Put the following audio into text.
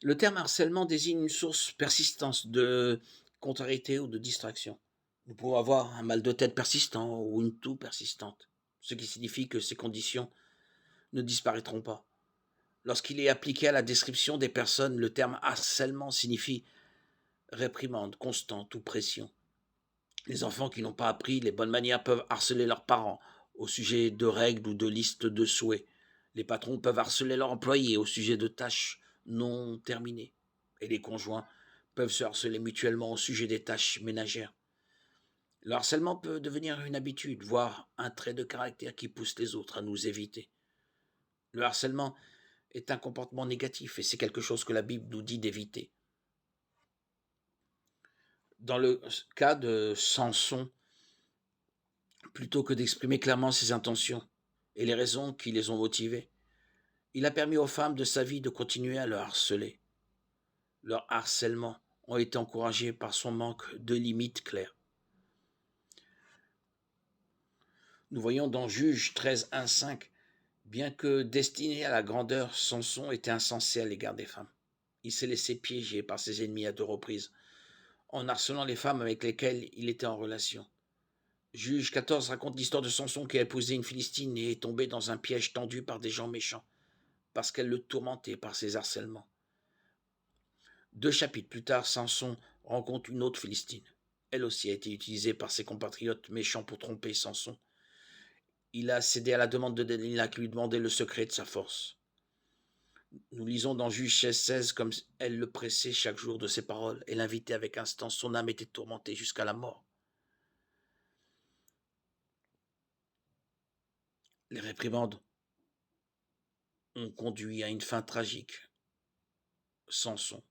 Le terme harcèlement désigne une source persistante de contrariété ou de distraction. Nous pouvons avoir un mal de tête persistant ou une toux persistante, ce qui signifie que ces conditions ne disparaîtront pas. Lorsqu'il est appliqué à la description des personnes, le terme harcèlement signifie réprimande constante ou pression. Les enfants qui n'ont pas appris les bonnes manières peuvent harceler leurs parents au sujet de règles ou de listes de souhaits. Les patrons peuvent harceler leurs employés au sujet de tâches non terminées. Et les conjoints peuvent se harceler mutuellement au sujet des tâches ménagères. Le harcèlement peut devenir une habitude, voire un trait de caractère qui pousse les autres à nous éviter. Le harcèlement est un comportement négatif et c'est quelque chose que la Bible nous dit d'éviter. Dans le cas de Samson, plutôt que d'exprimer clairement ses intentions et les raisons qui les ont motivées, il a permis aux femmes de sa vie de continuer à le harceler. Leur harcèlement ont été encouragés par son manque de limites claires. Nous voyons dans Juge 13, 1, 5, bien que destiné à la grandeur, Samson était insensé à l'égard des femmes. Il s'est laissé piéger par ses ennemis à 2 reprises, en harcelant les femmes avec lesquelles il était en relation. Juge 14 raconte l'histoire de Samson qui a épousé une Philistine et est tombé dans un piège tendu par des gens méchants, parce qu'elle le tourmentait par ses harcèlements. 2 chapitres plus tard, Samson rencontre une autre Philistine. Elle aussi a été utilisée par ses compatriotes méchants pour tromper Samson. Il a cédé à la demande de Delilah qui lui demandait le secret de sa force. Nous lisons dans Juge 16, comme elle le pressait chaque jour de ses paroles et l'invitait avec instance. Son âme était tourmentée jusqu'à la mort. Les réprimandes ont conduit à une fin tragique. Samson